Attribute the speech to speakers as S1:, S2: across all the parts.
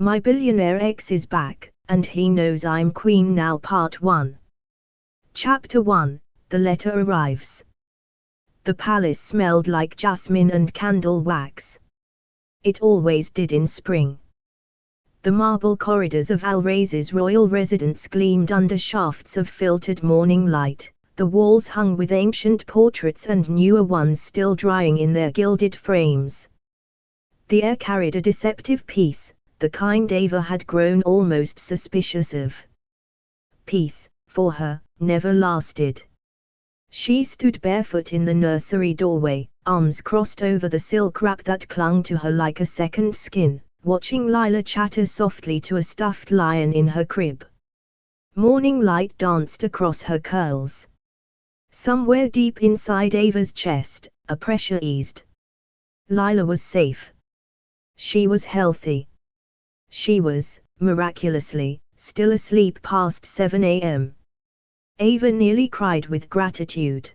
S1: My billionaire ex is back, and he knows I'm queen now. Part 1. Chapter 1, The Letter Arrives. The palace smelled like jasmine and candle wax. It always did in spring. The marble corridors of Al-Rais's royal residence gleamed under shafts of filtered morning light, the walls hung with ancient portraits and newer ones still drying in their gilded frames. The air carried a deceptive peace, the kind Ava had grown almost suspicious of. Peace, for her, never lasted. She stood barefoot in the nursery doorway, arms crossed over the silk wrap that clung to her like a second skin, watching Lila chatter softly to a stuffed lion in her crib. Morning light danced across her curls. Somewhere deep inside Ava's chest, a pressure eased. Lila was safe. She was healthy. She was, miraculously, still asleep past 7 a.m. Ava nearly cried with gratitude.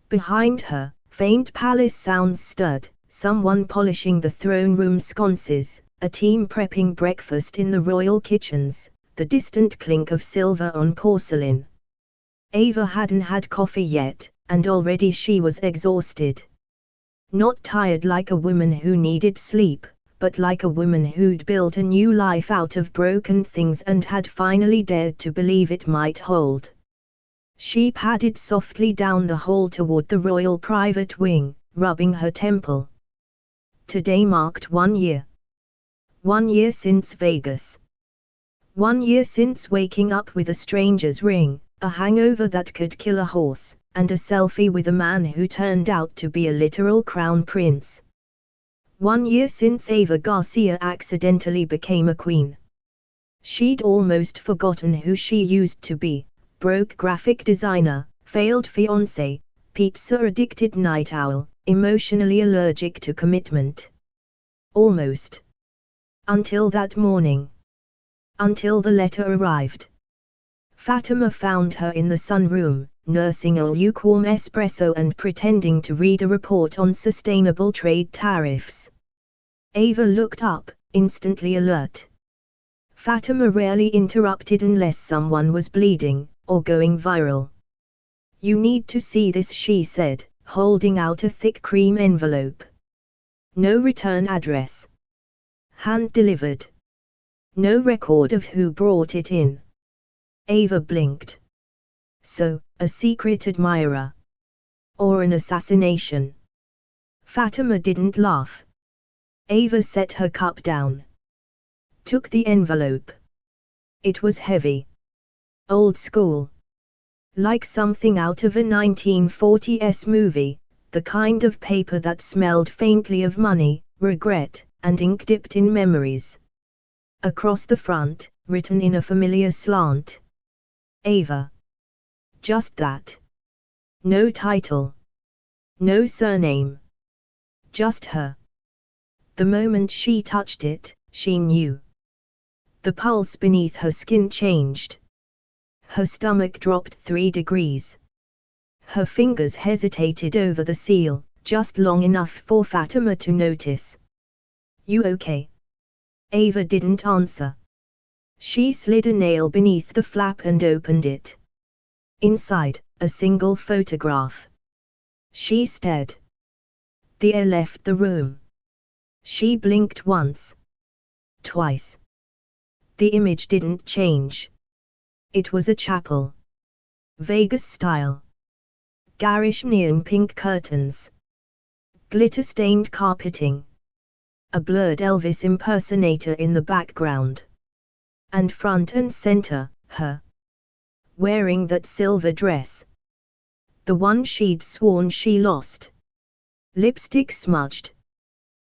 S1: Behind her, faint palace sounds stirred, someone polishing the throne room sconces, a team prepping breakfast in the royal kitchens, the distant clink of silver on porcelain. Ava hadn't had coffee yet, and already she was exhausted. Not tired like a woman who needed sleep, but like a woman who'd built a new life out of broken things and had finally dared to believe it might hold. She padded softly down the hall toward the royal private wing, rubbing her temple. Today marked 1 year. 1 year since Vegas. 1 year since waking up with a stranger's ring, a hangover that could kill a horse, and a selfie with a man who turned out to be a literal crown prince. 1 year since Ava Garcia accidentally became a queen. She'd almost forgotten who she used to be: broke graphic designer, failed fiancé, pizza-addicted night owl, emotionally allergic to commitment. Almost. Until that morning. Until the letter arrived. Fatima found her in the sunroom, nursing a lukewarm espresso and pretending to read a report on sustainable trade tariffs. Ava looked up, instantly alert. Fatima rarely interrupted unless someone was bleeding, or going viral. "You need to see this," she said, holding out a thick cream envelope. No return address. Hand-delivered. No record of who brought it in. Ava blinked. So, a secret admirer? Or an assassination? Fatima didn't laugh. Ava set her cup down. Took the envelope. It was heavy. Old school. Like something out of a 1940s movie, the kind of paper that smelled faintly of money, regret, and ink dipped in memories. Across the front, written in a familiar slant. Ava. Just that. No title. No surname. Just her. The moment she touched it, she knew. The pulse beneath her skin changed. Her stomach dropped 3 degrees. Her fingers hesitated over the seal, just long enough for Fatima to notice. "You okay?" Ava didn't answer. She slid a nail beneath the flap and opened it. Inside, a single photograph. She stared. The air left the room. She blinked once. Twice. The image didn't change. It was a chapel. Vegas style. Garish neon pink curtains. Glitter-stained carpeting. A blurred Elvis impersonator in the background. And front and center, her. Wearing that silver dress. The one she'd sworn she lost. Lipstick smudged.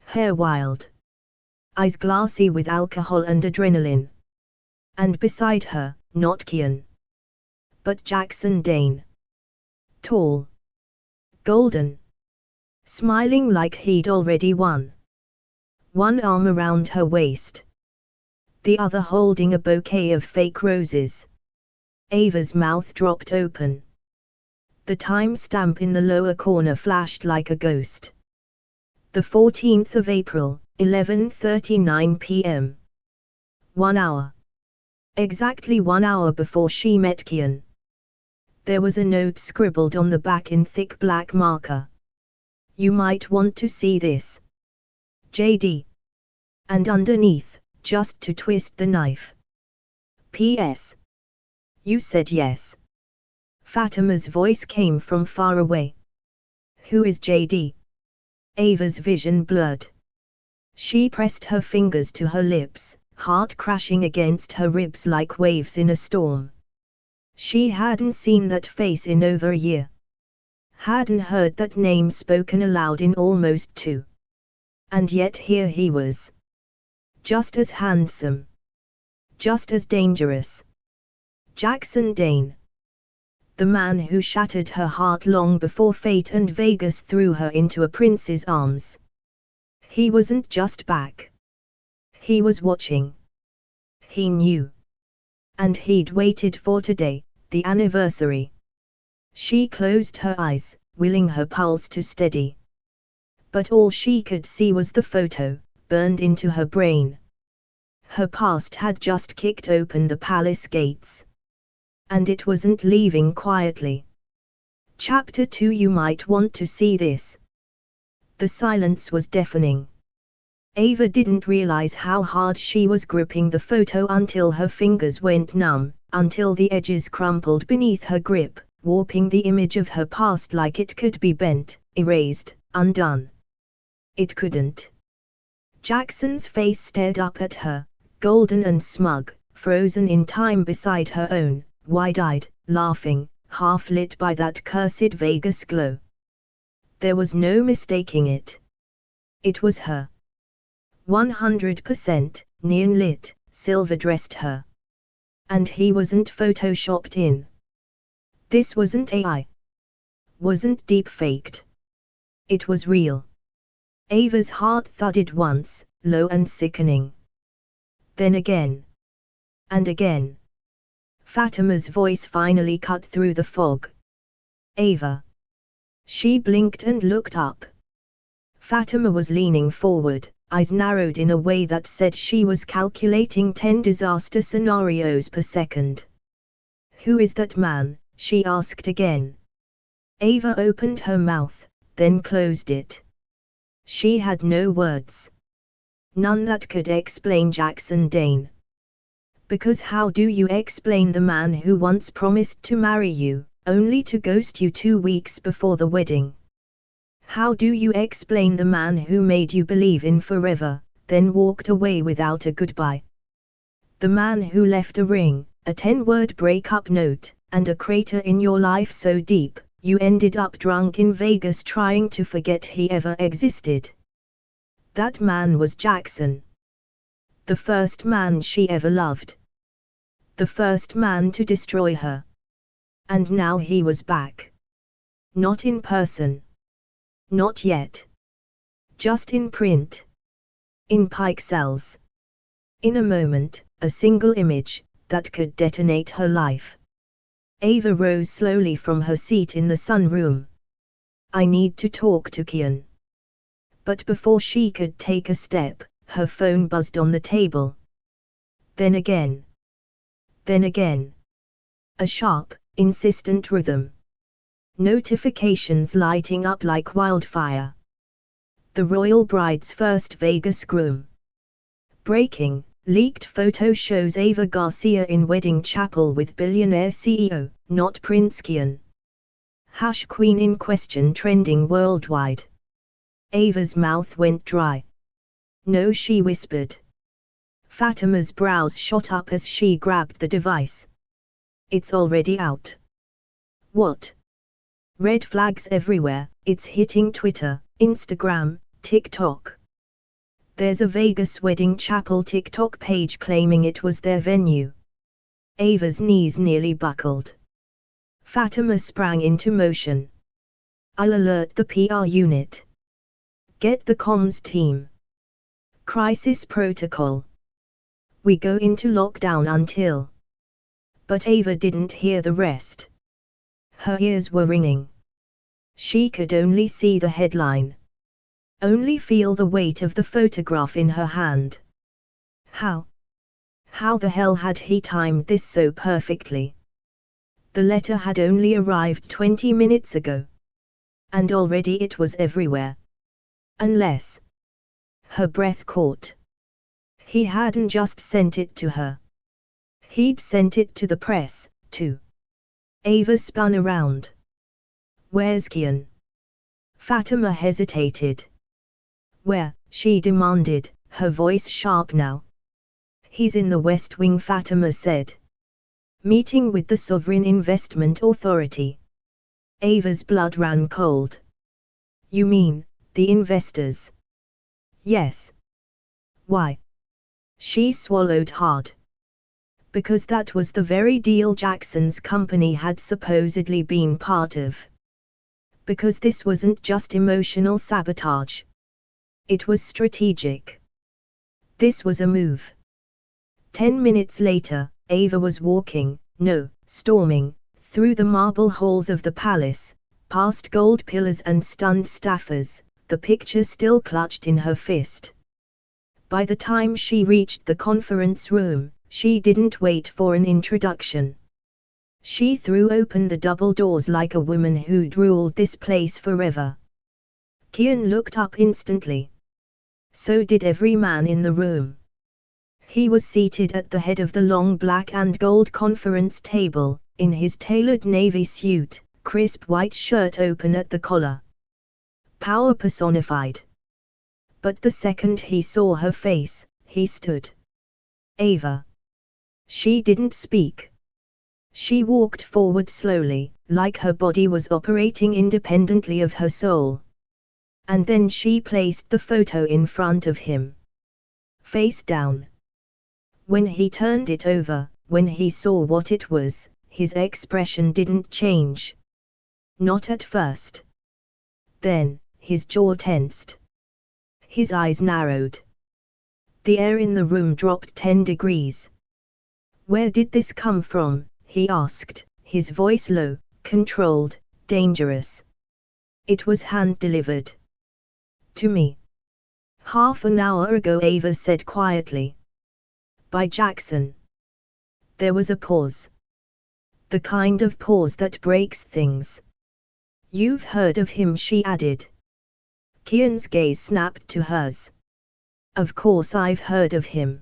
S1: Hair wild. Eyes glassy with alcohol and adrenaline. And beside her, not Kian. But Jackson Dane. Tall. Golden. Smiling like he'd already won. One arm around her waist. The other holding a bouquet of fake roses. Ava's mouth dropped open. The time stamp in the lower corner flashed like a ghost. The 14th of April, 11:39 p.m. 1 hour. Exactly 1 hour before she met Kian. There was a note scribbled on the back in thick black marker. You might want to see this. JD. And underneath, just to twist the knife. P.S. You said yes. Fatima's voice came from far away. Who is JD? Ava's vision blurred. She pressed her fingers to her lips, heart crashing against her ribs like waves in a storm. She hadn't seen that face in over a year. Hadn't heard that name spoken aloud in almost 2. And yet here he was. Just as handsome. Just as dangerous. Jackson Dane. The man who shattered her heart long before fate and Vegas threw her into a prince's arms. He wasn't just back. He was watching. He knew. And he'd waited for today, the anniversary. She closed her eyes, willing her pulse to steady. But all she could see was the photo, burned into her brain. Her past had just kicked open the palace gates. And it wasn't leaving quietly. Chapter 2. You might want to see this. The silence was deafening. Ava didn't realize how hard she was gripping the photo until her fingers went numb, until the edges crumpled beneath her grip, warping the image of her past like it could be bent, erased, undone. It couldn't. Jackson's face stared up at her, golden and smug, frozen in time beside her own, wide-eyed, laughing, half-lit by that cursed Vegas glow. There was no mistaking it. It was her. 100%, neon-lit, silver-dressed her. And he wasn't photoshopped in. This wasn't AI. Wasn't deep-faked. It was real. Ava's heart thudded once, low and sickening. Then again. And again. Fatima's voice finally cut through the fog. Ava. She blinked and looked up. Fatima was leaning forward, eyes narrowed in a way that said she was calculating 10 disaster scenarios per second. Who is that man? She asked again. Ava opened her mouth, then closed it. She had no words. None that could explain Jackson Dane. Because how do you explain the man who once promised to marry you, only to ghost you 2 weeks before the wedding? How do you explain the man who made you believe in forever, then walked away without a goodbye? The man who left a ring, a 10-word breakup note, and a crater in your life so deep, you ended up drunk in Vegas trying to forget he ever existed. That man was Jackson. The first man she ever loved. The first man to destroy her. And now he was back. Not in person. Not yet. Just in print. In pixels. In a moment, a single image, that could detonate her life. Ava rose slowly from her seat in the sunroom. I need to talk to Kian. But before she could take a step, her phone buzzed on the table. Then again. Then again. A sharp, insistent rhythm. Notifications lighting up like wildfire. The royal bride's first Vegas groom. Breaking, leaked photo shows Ava Garcia in wedding chapel with billionaire CEO, not Prince Kian. # queen in question trending worldwide. Ava's mouth went dry. No, she whispered. Fatima's brows shot up as she grabbed the device. It's already out. What? Red flags everywhere, it's hitting Twitter, Instagram, TikTok. There's a Vegas wedding chapel TikTok page claiming it was their venue. Ava's knees nearly buckled. Fatima sprang into motion. I'll alert the PR unit. Get the comms team. Crisis protocol. We go into lockdown until. But Ava didn't hear the rest. Her ears were ringing. She could only see the headline. Only feel the weight of the photograph in her hand. How? How the hell had he timed this so perfectly? The letter had only arrived 20 minutes ago. And already it was everywhere. Unless her breath caught. He hadn't just sent it to her. He'd sent it to the press, too. Ava spun around. Where's Kian? Fatima hesitated. Where? She demanded, her voice sharp now. He's in the West Wing, Fatima said. Meeting with the Sovereign Investment Authority. Ava's blood ran cold. You mean, the investors? Yes. Why? She swallowed hard. Because that was the very deal Jackson's company had supposedly been part of. Because this wasn't just emotional sabotage. It was strategic. This was a move. 10 minutes later, Ava was walking, no, storming, through the marble halls of the palace, past gold pillars and stunned staffers, the picture still clutched in her fist. By the time she reached the conference room, she didn't wait for an introduction. She threw open the double doors like a woman who'd ruled this place forever. Kian looked up instantly. So did every man in the room. He was seated at the head of the long black and gold conference table, in his tailored navy suit, crisp white shirt open at the collar. Power personified. But the second he saw her face, he stood. Ava. She didn't speak. She walked forward slowly, like her body was operating independently of her soul. And then she placed the photo in front of him. Face down. When he turned it over, when he saw what it was, his expression didn't change. Not at first. Then, his jaw tensed. His eyes narrowed. The air in the room dropped 10 degrees. Where did this come from? He asked, his voice low, controlled, dangerous. It was hand-delivered. To me. Half an hour ago, Ava said quietly. By Jackson. There was a pause. The kind of pause that breaks things. You've heard of him, she added. Kian's gaze snapped to hers. Of course I've heard of him.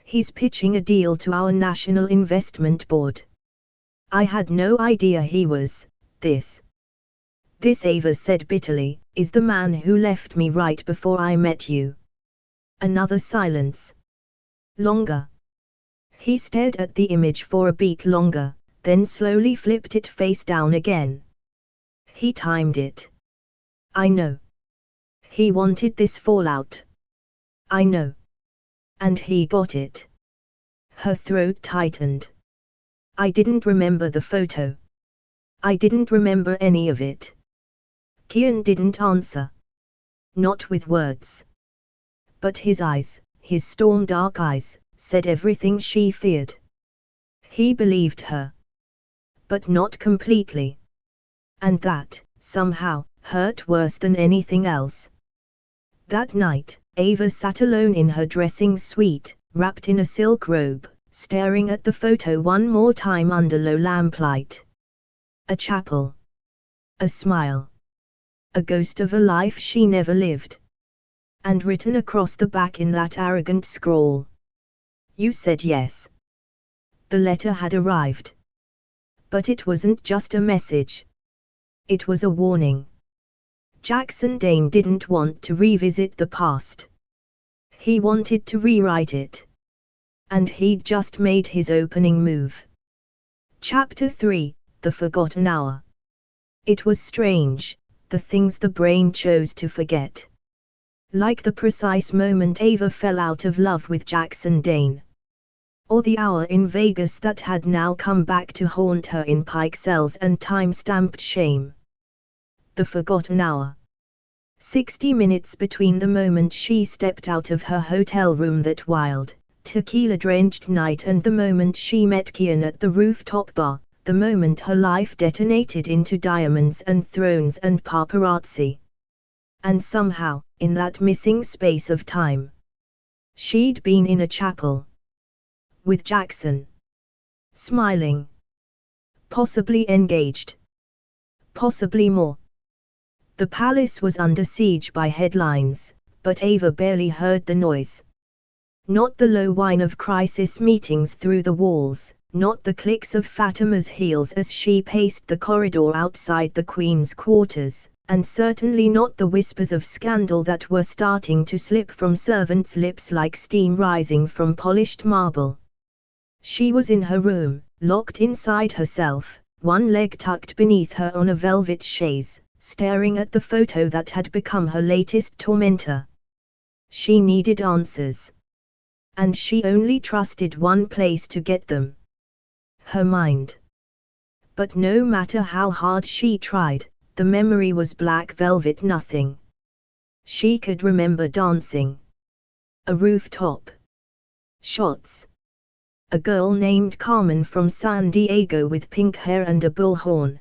S1: He's pitching a deal to our National Investment Board. I had no idea he was, this. This, Ava said bitterly, is the man who left me right before I met you. Another silence. Longer. He stared at the image for a beat longer, then slowly flipped it face down again. He timed it. I know. He wanted this fallout. I know. And he got it. Her throat tightened. I didn't remember the photo. I didn't remember any of it. Kian didn't answer. Not with words. But his eyes, his storm-dark eyes, said everything she feared. He believed her. But not completely. And that, somehow, hurt worse than anything else. That night, Ava sat alone in her dressing suite, wrapped in a silk robe, staring at the photo one more time under low lamplight. A chapel. A smile. A ghost of a life she never lived. And written across the back in that arrogant scrawl. You said yes. The letter had arrived. But it wasn't just a message. It was a warning. Jackson Dane didn't want to revisit the past. He wanted to rewrite it. And he'd just made his opening move. Chapter 3, The Forgotten Hour. It was strange, the things the brain chose to forget. Like the precise moment Ava fell out of love with Jackson Dane. Or the hour in Vegas that had now come back to haunt her in pike cells and time-stamped shame. The forgotten hour. 60 minutes between the moment she stepped out of her hotel room that wild, tequila-drenched night and the moment she met Kian at the rooftop bar, the moment her life detonated into diamonds and thrones and paparazzi. And somehow, in that missing space of time, she'd been in a chapel. with Jackson. Smiling. Possibly engaged. Possibly more. The palace was under siege by headlines, but Ava barely heard the noise. Not the low whine of crisis meetings through the walls, not the clicks of Fatima's heels as she paced the corridor outside the Queen's quarters, and certainly not the whispers of scandal that were starting to slip from servants' lips like steam rising from polished marble. She was in her room, locked inside herself, one leg tucked beneath her on a velvet chaise, staring at the photo that had become her latest tormentor. She needed answers. And she only trusted one place to get them. Her mind. But no matter how hard she tried, the memory was black velvet nothing. She could remember dancing. A rooftop. Shots. A girl named Carmen from San Diego with pink hair and a bullhorn.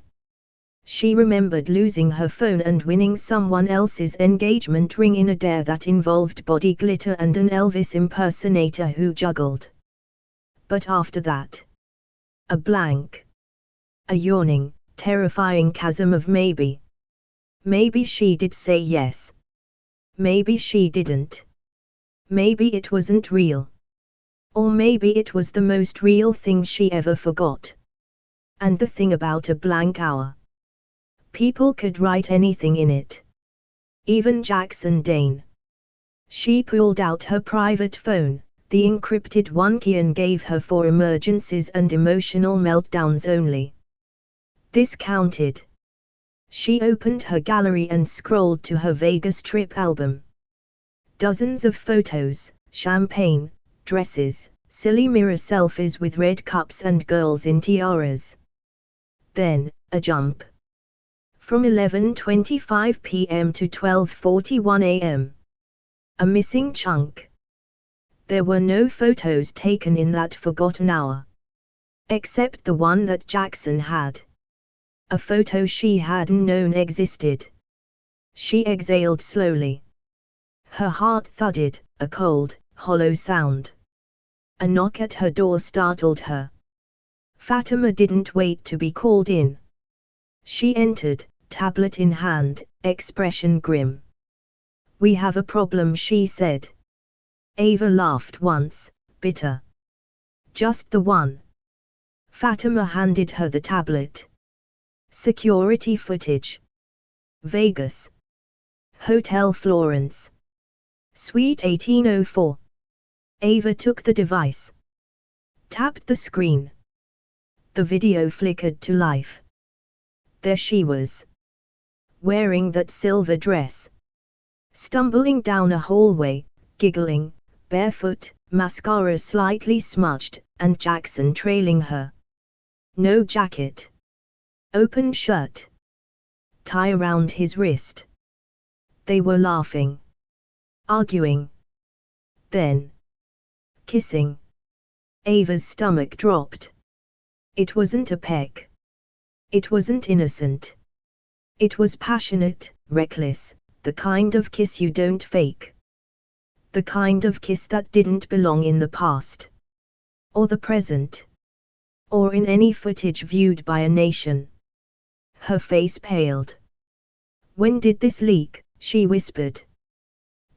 S1: She remembered losing her phone and winning someone else's engagement ring in a dare that involved body glitter and an Elvis impersonator who juggled. But after that, a blank. A yawning, terrifying chasm of maybe. Maybe she did say yes. Maybe she didn't. Maybe it wasn't real. Or maybe it was the most real thing she ever forgot. And the thing about a blank hour. People could write anything in it. Even Jackson Dane. She pulled out her private phone, the encrypted one Kian gave her for emergencies and emotional meltdowns only. This counted. She opened her gallery and scrolled to her Vegas trip album. Dozens of photos, champagne, dresses, silly mirror selfies with red cups and girls in tiaras. Then, a jump. From 11:25 p.m. to 12:41 a.m. A missing chunk. There were no photos taken in that forgotten hour. Except the one that Jackson had. A photo she hadn't known existed. She exhaled slowly. Her heart thudded, a cold, hollow sound. A knock at her door startled her. Fatima didn't wait to be called in. She entered, tablet in hand, expression grim. "We have a problem," she said. Ava laughed once, bitter. "Just the one." Fatima handed her the tablet. Security footage. Vegas. Hotel Florence. Suite 1804. Ava took the device. Tapped the screen. The video flickered to life. There she was. Wearing that silver dress. Stumbling down a hallway, giggling, barefoot, mascara slightly smudged, and Jackson trailing her. No jacket. Open shirt. Tie around his wrist. They were laughing. Arguing. Then. Kissing. Ava's stomach dropped. It wasn't a peck. It wasn't innocent. It was passionate, reckless, the kind of kiss you don't fake. The kind of kiss that didn't belong in the past. Or the present. Or in any footage viewed by a nation. Her face paled. "When did this leak?" she whispered.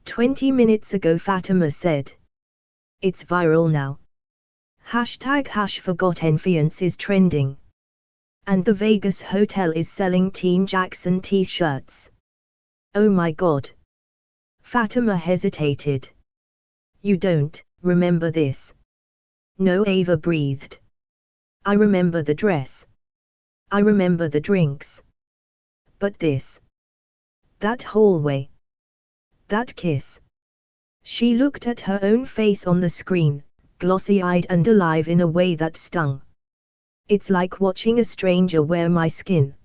S1: 20 minutes ago, Fatima said. "It's viral now. #forgottenfiance is trending. And the Vegas hotel is selling Team Jackson t-shirts." "Oh my God." Fatima hesitated. "You don't remember this?" "No," Ava breathed. "I remember the dress. I remember the drinks. But this. That hallway. That kiss." She looked at her own face on the screen, glossy-eyed and alive in a way that stung. "It's like watching a stranger wear my skin."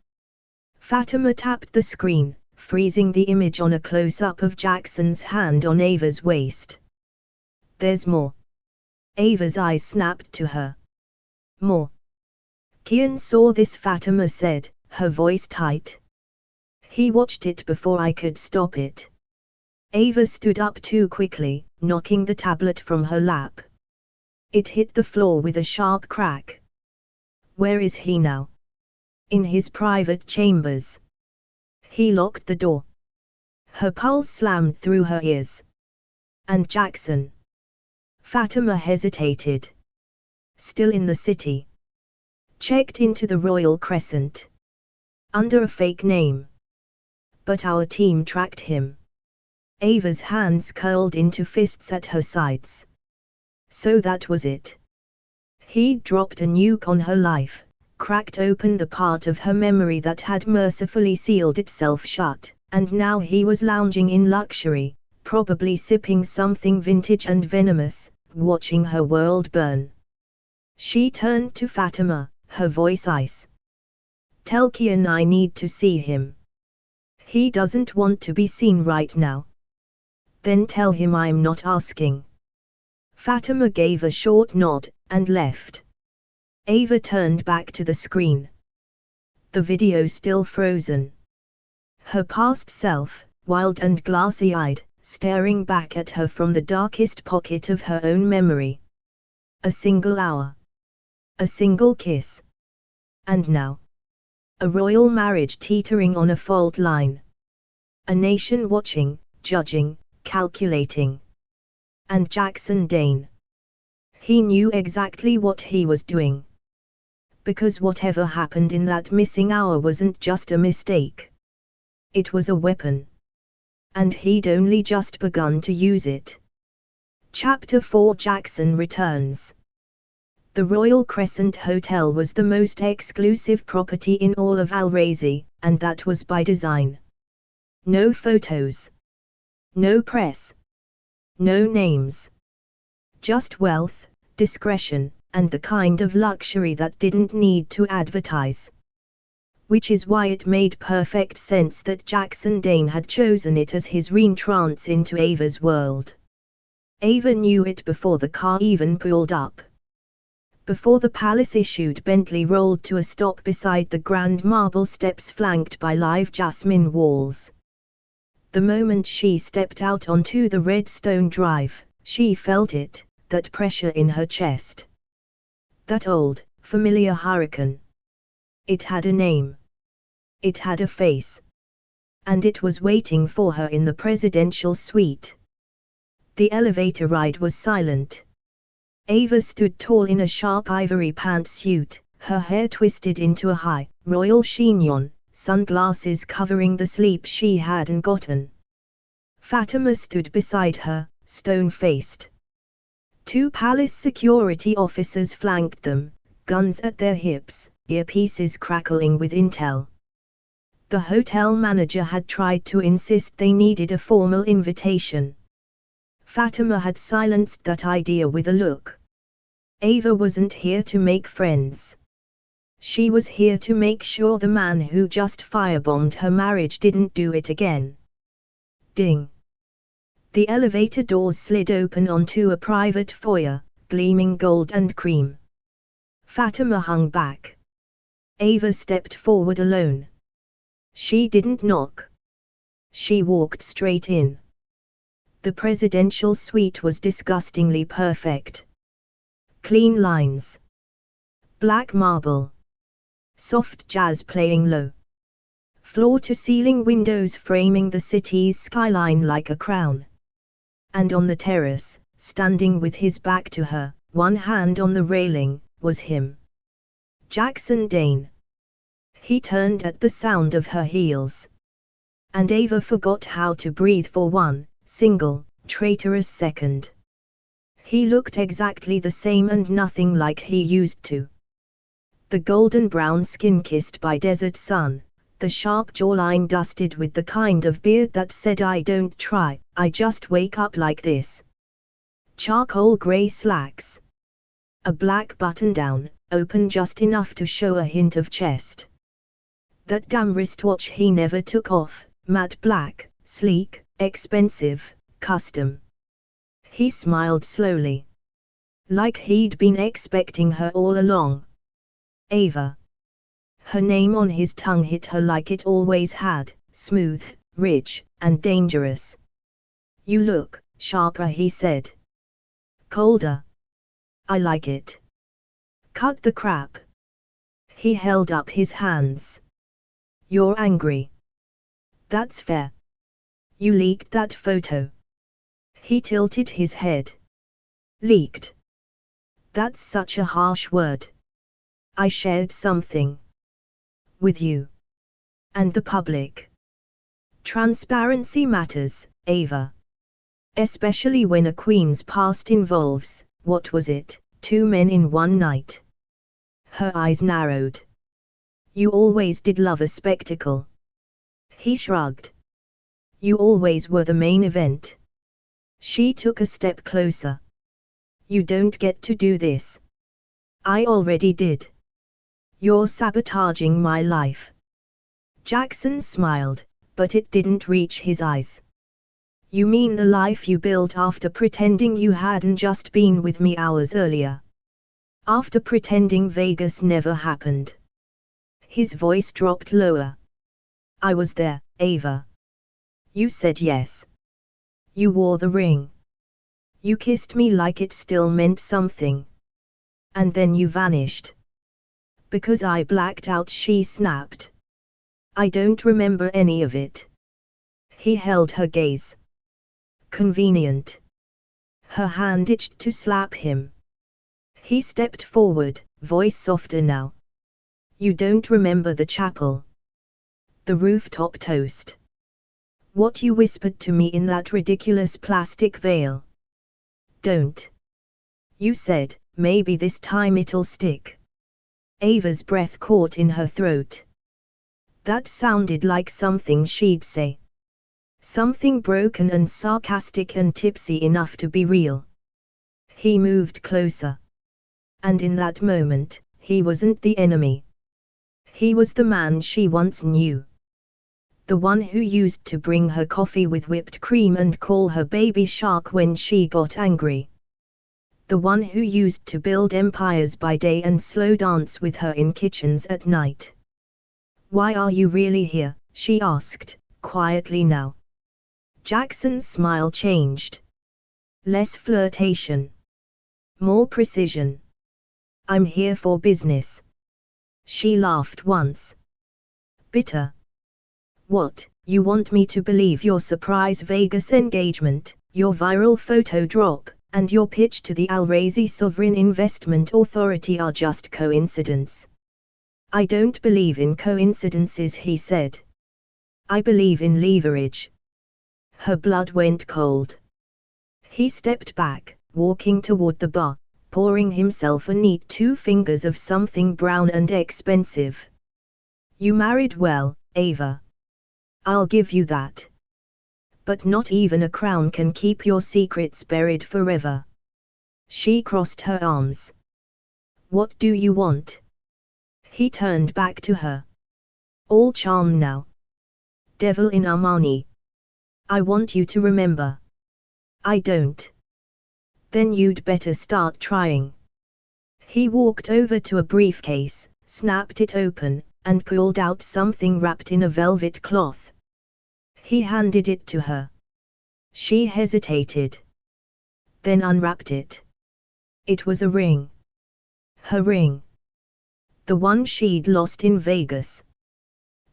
S1: Fatima tapped the screen, freezing the image on a close-up of Jackson's hand on Ava's waist. "There's more." Ava's eyes snapped to her. "More." "Kian saw this," Fatima said, her voice tight. "He watched it before I could stop it." Ava stood up too quickly, knocking the tablet from her lap. It hit the floor with a sharp crack. Where is he now? In his private chambers. He locked the door. Her pulse slammed through her ears. And Jackson? Fatima hesitated. Still in the city. Checked into the Royal Crescent. Under a fake name. But our team tracked him. Ava's hands curled into fists at her sides. So that was it. He'd dropped a nuke on her life, cracked open the part of her memory that had mercifully sealed itself shut, and now he was lounging in luxury, probably sipping something vintage and venomous, watching her world burn. She turned to Fatima, her voice ice. Tell Kian I need to see him. He doesn't want to be seen right now. Then tell him I'm not asking. Fatima gave a short nod, and left. Ava turned back to the screen. The video still frozen. Her past self, wild and glassy-eyed, staring back at her from the darkest pocket of her own memory. A single hour. A single kiss. And now. A royal marriage teetering on a fault line. A nation watching, judging, calculating. And Jackson Dane. He knew exactly what he was doing. Because whatever happened in that missing hour wasn't just a mistake. It was a weapon. And he'd only just begun to use it. Chapter 4 Jackson returns. The Royal Crescent Hotel was the most exclusive property in all of Al-Razi, and that was by design. No photos. No press. No names. Just wealth, discretion, and the kind of luxury that didn't need to advertise. Which is why it made perfect sense that Jackson Dane had chosen it as his reentrance into Ava's world. Ava knew it before the car even pulled up. Before the palace-issued Bentley rolled to a stop beside the grand marble steps flanked by live jasmine walls. The moment she stepped out onto the red stone drive, she felt it, that pressure in her chest. That old, familiar hurricane. It had a name. It had a face. And it was waiting for her in the presidential suite. The elevator ride was silent. Ava stood tall in a sharp ivory pantsuit, her hair twisted into a high, royal chignon, sunglasses covering the sleep she hadn't gotten. Fatima stood beside her, stone-faced. 2 palace security officers flanked them, guns at their hips, earpieces crackling with intel. The hotel manager had tried to insist they needed a formal invitation. Fatima had silenced that idea with a look. Ava wasn't here to make friends. She was here to make sure the man who just firebombed her marriage didn't do it again. Ding. The elevator doors slid open onto a private foyer, gleaming gold and cream. Fatima hung back. Ava stepped forward alone. She didn't knock. She walked straight in. The presidential suite was disgustingly perfect. Clean lines. Black marble. Soft jazz playing low. Floor-to-ceiling windows framing the city's skyline like a crown. And on the terrace, standing with his back to her, one hand on the railing, was him. Jackson Dane. He turned at the sound of her heels. And Ava forgot how to breathe for one single, traitorous second. He looked exactly the same and nothing like he used to. The golden brown skin kissed by desert sun, the sharp jawline dusted with the kind of beard that said I don't try, I just wake up like this. Charcoal grey slacks. A black button-down, open just enough to show a hint of chest. That damn wristwatch he never took off, matte black, sleek, expensive, custom. He smiled slowly. Like he'd been expecting her all along. Ava. Her name on his tongue hit her like it always had, smooth, rich, and dangerous. You look sharper, he said. Colder. I like it. Cut the crap. He held up his hands. You're angry. That's fair. You leaked that photo. He tilted his head. Leaked. That's such a harsh word. I shared something. With you. And the public. Transparency matters, Ava. Especially when a queen's past involves, what was it, 2 men in one night? Her eyes narrowed. You always did love a spectacle. He shrugged. You always were the main event. She took a step closer. You don't get to do this. I already did. You're sabotaging my life. Jackson smiled, but it didn't reach his eyes. You mean the life you built after pretending you hadn't just been with me hours earlier? After pretending Vegas never happened? His voice dropped lower. I was there, Ava. You said yes. You wore the ring. You kissed me like it still meant something. And then you vanished. Because I blacked out, she snapped. I don't remember any of it. He held her gaze. Convenient. Her hand itched to slap him. He stepped forward, voice softer now. You don't remember the chapel. The rooftop toast. What you whispered to me in that ridiculous plastic veil. Don't. You said, maybe this time it'll stick. Ava's breath caught in her throat. That sounded like something she'd say. Something broken and sarcastic and tipsy enough to be real. He moved closer. And in that moment, he wasn't the enemy. He was the man she once knew. The one who used to bring her coffee with whipped cream and call her baby shark when she got angry. The one who used to build empires by day and slow dance with her in kitchens at night. Why are you really here? She asked, quietly now. Jackson's smile changed. Less flirtation. More precision. I'm here for business. She laughed once. Bitter. What, you want me to believe your surprise Vegas engagement, your viral photo drop, and your pitch to the Al-Razi Sovereign Investment Authority are just coincidence? I don't believe in coincidences, he said. I believe in leverage. Her blood went cold. He stepped back, walking toward the bar, pouring himself a neat 2 fingers of something brown and expensive. You married well, Ava. I'll give you that. But not even a crown can keep your secrets buried forever. She crossed her arms. What do you want? He turned back to her. All charm now. Devil in Armani. I want you to remember. I don't. Then you'd better start trying. He walked over to a briefcase, snapped it open, and pulled out something wrapped in a velvet cloth. He handed it to her. She hesitated. Then unwrapped it. It was a ring. Her ring. The one she'd lost in Vegas.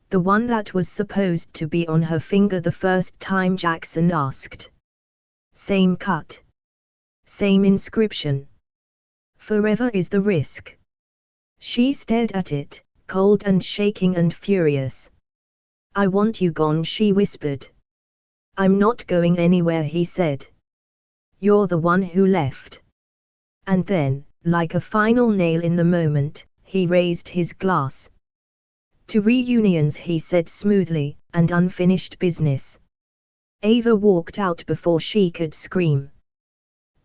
S1: The one that was supposed to be on her finger the first time Jackson asked. Same cut. Same inscription. Forever is the risk. She stared at it, cold and shaking and furious. I want you gone, she whispered. I'm not going anywhere, he said. You're the one who left. And then, like a final nail in the moment, he raised his glass. To reunions, he said smoothly, and unfinished business. Ava walked out before she could scream.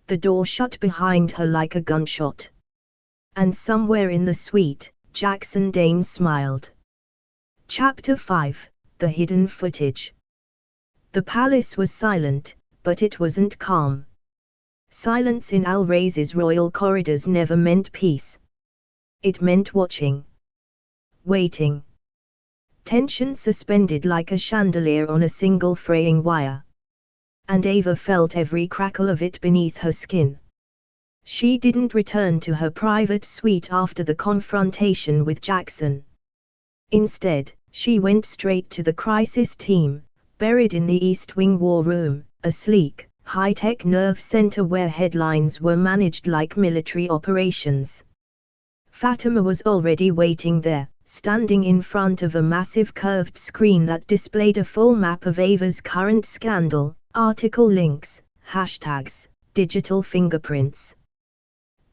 S1: The door shut behind her like a gunshot. And somewhere in the suite, Jackson Dane smiled. Chapter 5, The Hidden Footage. The palace was silent, but it wasn't calm. Silence in Al-Razi's royal corridors never meant peace. It meant watching. Waiting. Tension suspended like a chandelier on a single fraying wire. And Ava felt every crackle of it beneath her skin. She didn't return to her private suite after the confrontation with Jackson. Instead, she went straight to the crisis team, buried in the East Wing War Room, a sleek, high-tech nerve center where headlines were managed like military operations. Fatima was already waiting there, standing in front of a massive curved screen that displayed a full map of Ava's current scandal, article links, hashtags, digital fingerprints.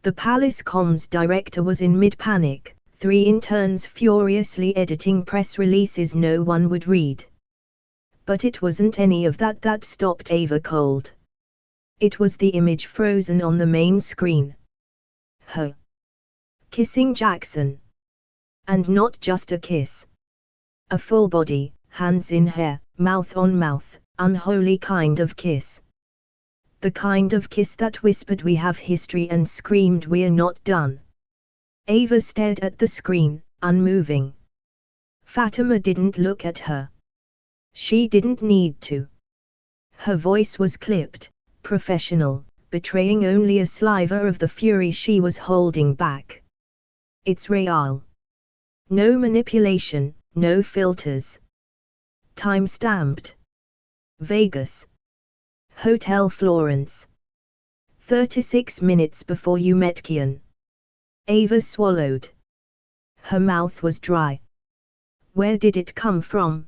S1: The palace comms director was in mid-panic, 3 interns furiously editing press releases no one would read. But it wasn't any of that stopped Ava cold. It was the image frozen on the main screen. Her kissing Jackson. And not just a kiss. A full body, hands in hair, mouth on mouth, unholy kind of kiss. The kind of kiss that whispered we have history and screamed we're not done. Ava stared at the screen, unmoving. Fatima didn't look at her. She didn't need to. Her voice was clipped, professional, betraying only a sliver of the fury she was holding back. It's real. No manipulation, no filters. Time-stamped. Vegas. Hotel Florence. 36 minutes before you met Kian. Ava swallowed. Her mouth was dry. Where did it come from?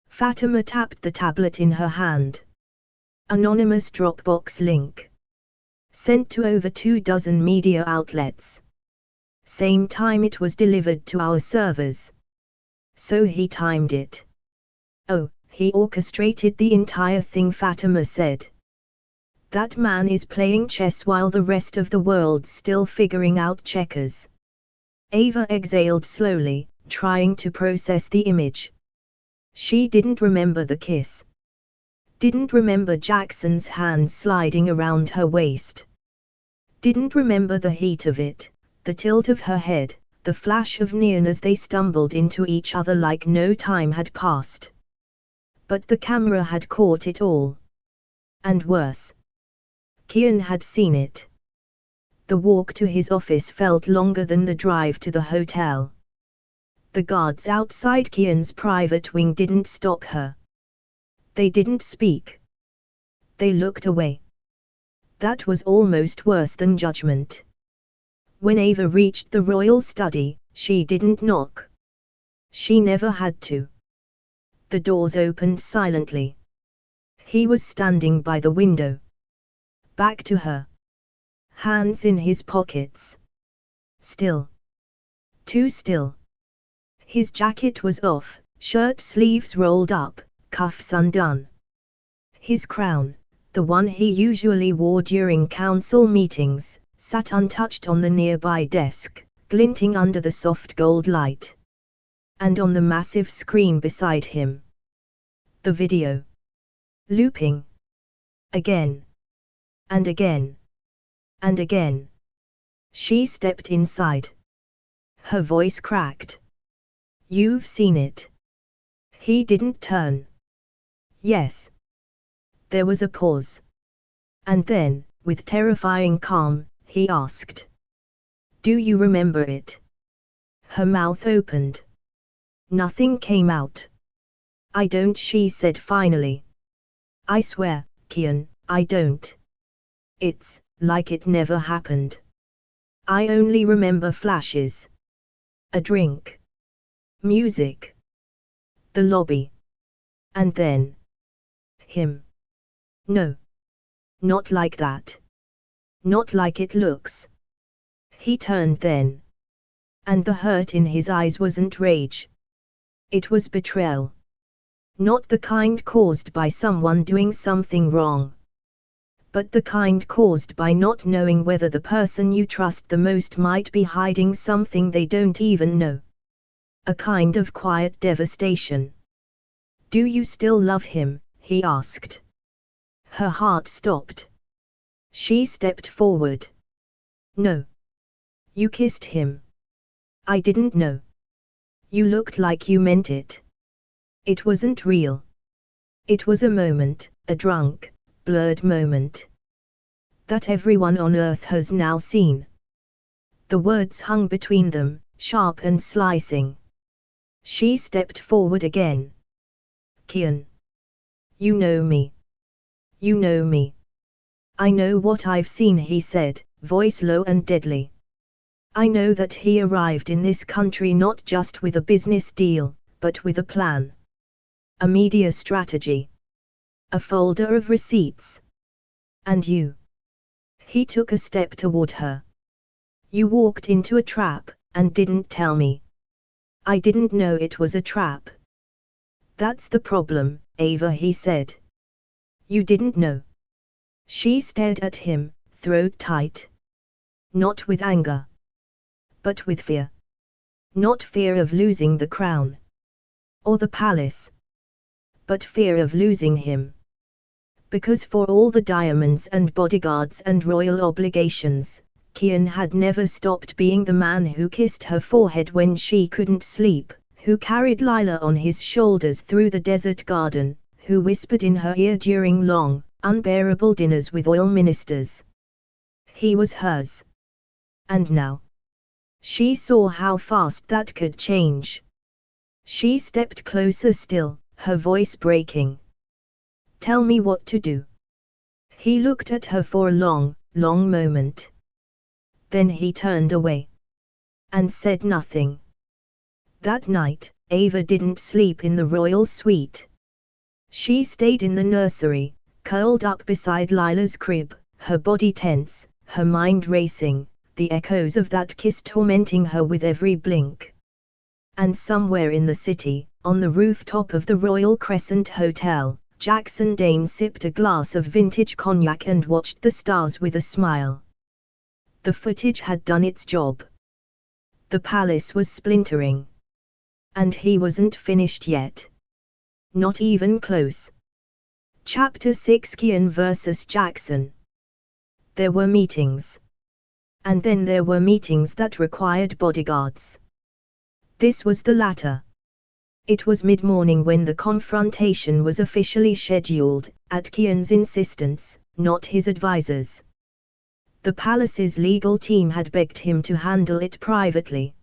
S1: Fatima tapped the tablet in her hand. Anonymous Dropbox link. Sent to over 24 media outlets. Same time it was delivered to our servers. So he timed it. Oh, he orchestrated the entire thing, Fatima said. That man is playing chess while the rest of the world's still figuring out checkers. Ava exhaled slowly, trying to process the image. She didn't remember the kiss. Didn't remember Jackson's hands sliding around her waist. Didn't remember the heat of it, the tilt of her head, the flash of neon as they stumbled into each other like no time had passed. But the camera had caught it all. And worse. Kian had seen it. The walk to his office felt longer than the drive to the hotel. The guards outside Kian's private wing didn't stop her. They didn't speak. They looked away. That was almost worse than judgment. When Ava reached the royal study, she didn't knock. She never had to. The doors opened silently. He was standing by the window. Back to her. Hands in his pockets. Still. Too still. His jacket was off, shirt sleeves rolled up, cuffs undone. His crown, the one he usually wore during council meetings, sat untouched on the nearby desk, glinting under the soft gold light. And on the massive screen beside him. The video. Looping. Again. And again. And again. She stepped inside. Her voice cracked. You've seen it. He didn't turn. Yes. There was a pause. And then, with terrifying calm, he asked. Do you remember it? Her mouth opened. Nothing came out. I don't, she said finally. I swear, Kian, I don't. It's like it never happened. I only remember flashes. A drink. Music. The lobby. And then. Him. No. Not like that. Not like it looks. He turned then. And the hurt in his eyes wasn't rage. It was betrayal. Not the kind caused by someone doing something wrong. But the kind caused by not knowing whether the person you trust the most might be hiding something they don't even know. A kind of quiet devastation. Do you still love him? He asked. Her heart stopped. She stepped forward. No. You kissed him. I didn't know. You looked like you meant it. It wasn't real. It was a moment, a drunk, blurred moment. that everyone on Earth has now seen. The words hung between them, sharp and slicing. She stepped forward again. Kian. You know me. You know me. I know what I've seen, he said, voice low and deadly. I know that he arrived in this country not just with a business deal, but with a plan. A media strategy. A folder of receipts. And you. He took a step toward her. You walked into a trap, and didn't tell me. I didn't know it was a trap. That's the problem, Ava, he said. You didn't know. She stared at him, throat tight. Not with anger. But with fear. Not fear of losing the crown. Or the palace. But fear of losing him. Because for all the diamonds and bodyguards and royal obligations, Kian had never stopped being the man who kissed her forehead when she couldn't sleep, who carried Lila on his shoulders through the desert garden, who whispered in her ear during long, unbearable dinners with oil ministers. He was hers. And now. She saw how fast that could change. She stepped closer still, her voice breaking. Tell me what to do. He looked at her for a long, long moment. Then he turned away. And said nothing. That night, Ava didn't sleep in the royal suite. She stayed in the nursery, curled up beside Lila's crib, her body tense, her mind racing, the echoes of that kiss tormenting her with every blink. And somewhere in the city, on the rooftop of the Royal Crescent Hotel, Jackson Dane sipped a glass of vintage cognac and watched the stars with a smile. The footage had done its job. The palace was splintering. And he wasn't finished yet. Not even close. Chapter 6: Kian vs. Jackson. There were meetings. And then there were meetings that required bodyguards. This was the latter. It was mid-morning when the confrontation was officially scheduled, at Kian's insistence, not his advisors. The palace's legal team had begged him to handle it privately.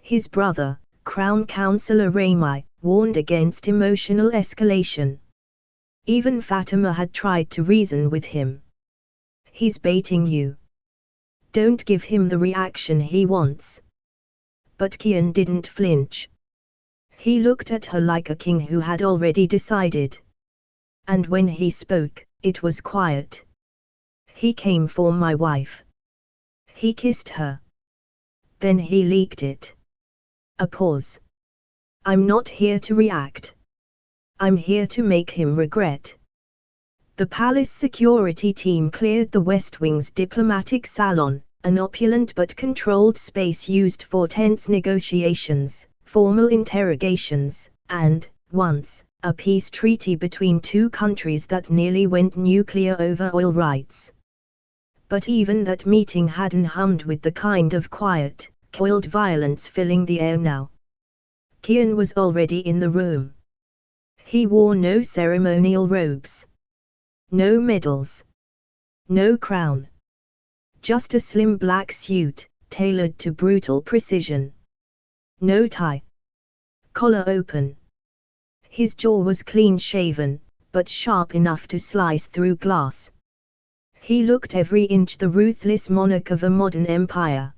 S1: His brother, Crown Counsellor Rami, warned against emotional escalation. Even Fatima had tried to reason with him. He's baiting you. Don't give him the reaction he wants. But Kian didn't flinch. He looked at her like a king who had already decided. And when he spoke, it was quiet. He came for my wife. He kissed her. Then he leaked it. A pause. I'm not here to react. I'm here to make him regret. The palace security team cleared the West Wing's diplomatic salon, an opulent but controlled space used for tense negotiations, formal interrogations, and, once, a peace treaty between two countries that nearly went nuclear over oil rights. But even that meeting hadn't hummed with the kind of quiet, coiled violence filling the air now. Kian was already in the room. He wore no ceremonial robes. No medals. No crown. Just a slim black suit, tailored to brutal precision. No tie. Collar open. His jaw was clean-shaven, but sharp enough to slice through glass. He looked every inch the ruthless monarch of a modern empire.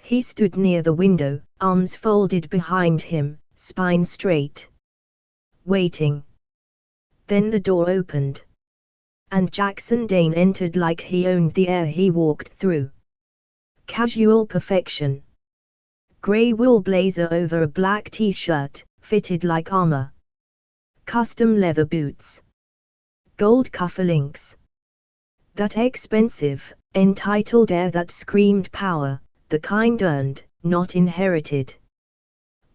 S1: He stood near the window, arms folded behind him, spine straight. Waiting. Then the door opened. And Jackson Dane entered like he owned the air he walked through. Casual perfection. Grey wool blazer over a black t-shirt, fitted like armor. Custom leather boots. Gold cufflinks. That expensive, entitled air that screamed power, the kind earned, not inherited.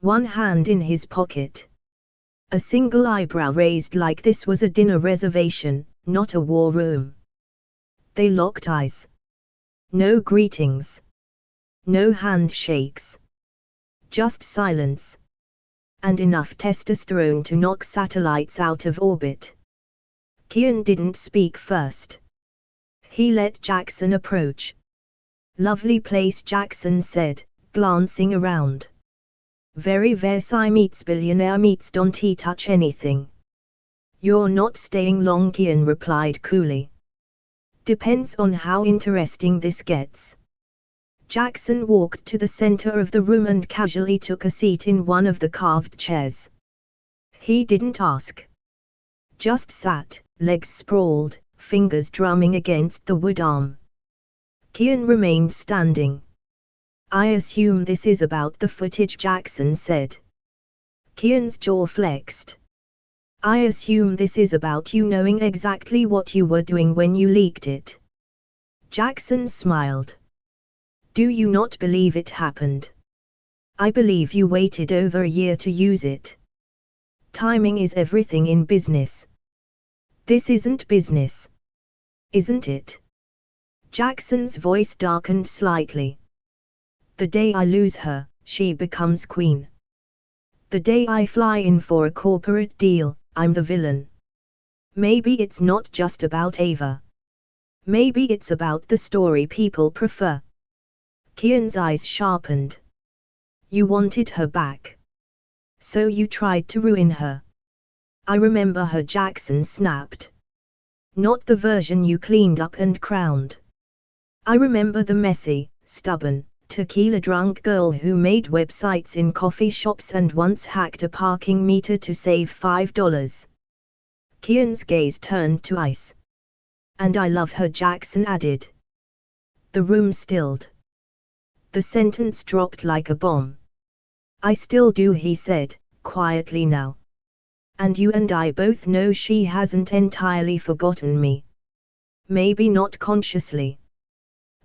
S1: One hand in his pocket. A single eyebrow raised like this was a dinner reservation, not a war room. They locked eyes. No greetings. No handshakes. Just silence. And enough testosterone to knock satellites out of orbit. Kian didn't speak first. He let Jackson approach. Lovely place, Jackson said, glancing around. Very Versailles meets Billionaire meets don't he touch anything. You're not staying long, Kian replied coolly. Depends on how interesting this gets. Jackson walked to the center of the room and casually took a seat in one of the carved chairs. He didn't ask. Just sat, legs sprawled, fingers drumming against the wood arm. Kian remained standing. I assume this is about the footage, Jackson said. Kian's jaw flexed. I assume this is about you knowing exactly what you were doing when you leaked it. Jackson smiled. Do you not believe it happened? I believe you waited over a year to use it. Timing is everything in business. This isn't business. Isn't it? Jackson's voice darkened slightly. The day I lose her, she becomes queen. The day I fly in for a corporate deal, I'm the villain. Maybe it's not just about Ava. Maybe it's about the story people prefer. Kian's eyes sharpened. You wanted her back. So you tried to ruin her. I remember her, Jackson snapped. Not the version you cleaned up and crowned. I remember the messy, stubborn, tequila-drunk girl who made websites in coffee shops and once hacked a parking meter to save $5. Kian's gaze turned to ice. And I love her, Jackson added. The room stilled. The sentence dropped like a bomb. I still do, he said, quietly now. And you and I both know she hasn't entirely forgotten me. Maybe not consciously.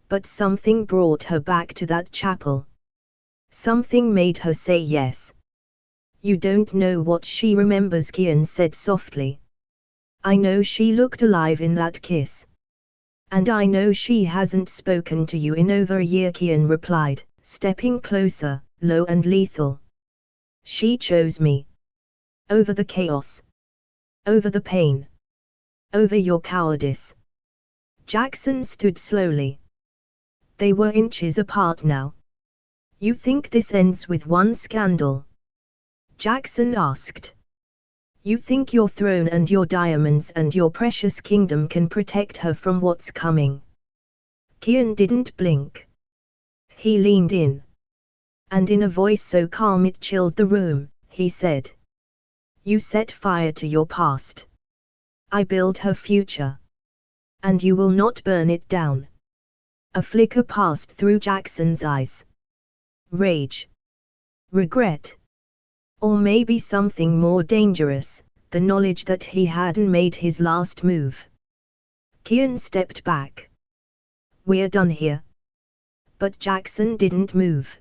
S1: But something brought her back to that chapel. Something made her say yes. You don't know what she remembers, Kian said softly. I know she looked alive in that kiss. And I know she hasn't spoken to you in over a year, Kian replied, stepping closer, low and lethal. She chose me. Over the chaos. Over the pain. Over your cowardice. Jackson stood slowly. They were inches apart now. You think this ends with one scandal? Jackson asked. You think your throne and your diamonds and your precious kingdom can protect her from what's coming? Kian didn't blink. He leaned in. And in a voice so calm it chilled the room, he said. You set fire to your past. I build her future. And you will not burn it down. A flicker passed through Jackson's eyes. Rage. Regret. Or maybe something more dangerous, the knowledge that he hadn't made his last move. Kian stepped back. We're done here. But Jackson didn't move.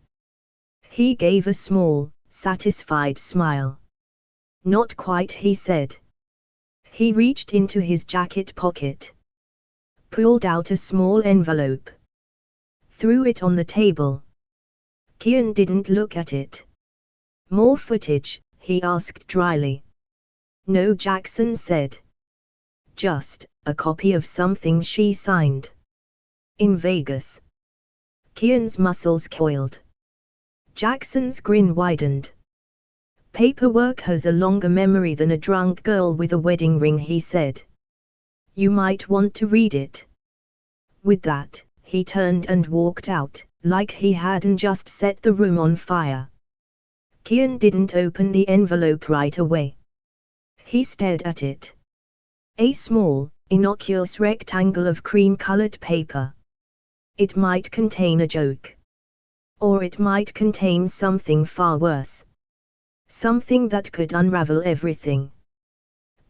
S1: He gave a small, satisfied smile. Not quite, he said. He reached into his jacket pocket. Pulled out a small envelope. Threw it on the table. Kian didn't look at it. More footage, he asked dryly. No, Jackson said. Just a copy of something she signed. In Vegas. Kian's muscles coiled. Jackson's grin widened. Paperwork has a longer memory than a drunk girl with a wedding ring, he said. You might want to read it. With that, he turned and walked out, like he hadn't just set the room on fire. Kian didn't open the envelope right away. He stared at it. A small, innocuous rectangle of cream-colored paper. It might contain a joke. Or it might contain something far worse. Something that could unravel everything.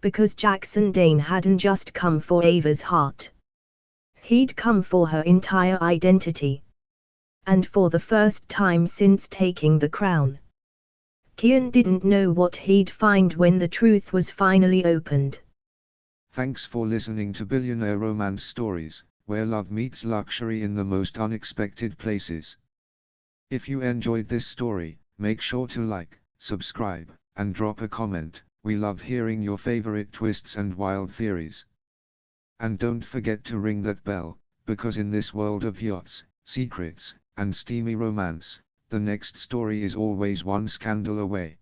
S1: Because Jackson Dane hadn't just come for Ava's heart. He'd come for her entire identity. And for the first time since taking the crown. Kian didn't know what he'd find when the truth was finally opened.
S2: Thanks for listening to Billionaire Romance Stories, where love meets luxury in the most unexpected places. If you enjoyed this story, make sure to like, subscribe, and drop a comment. We love hearing your favorite twists and wild theories. And don't forget to ring that bell, because in this world of yachts, secrets, and steamy romance, the next story is always one scandal away.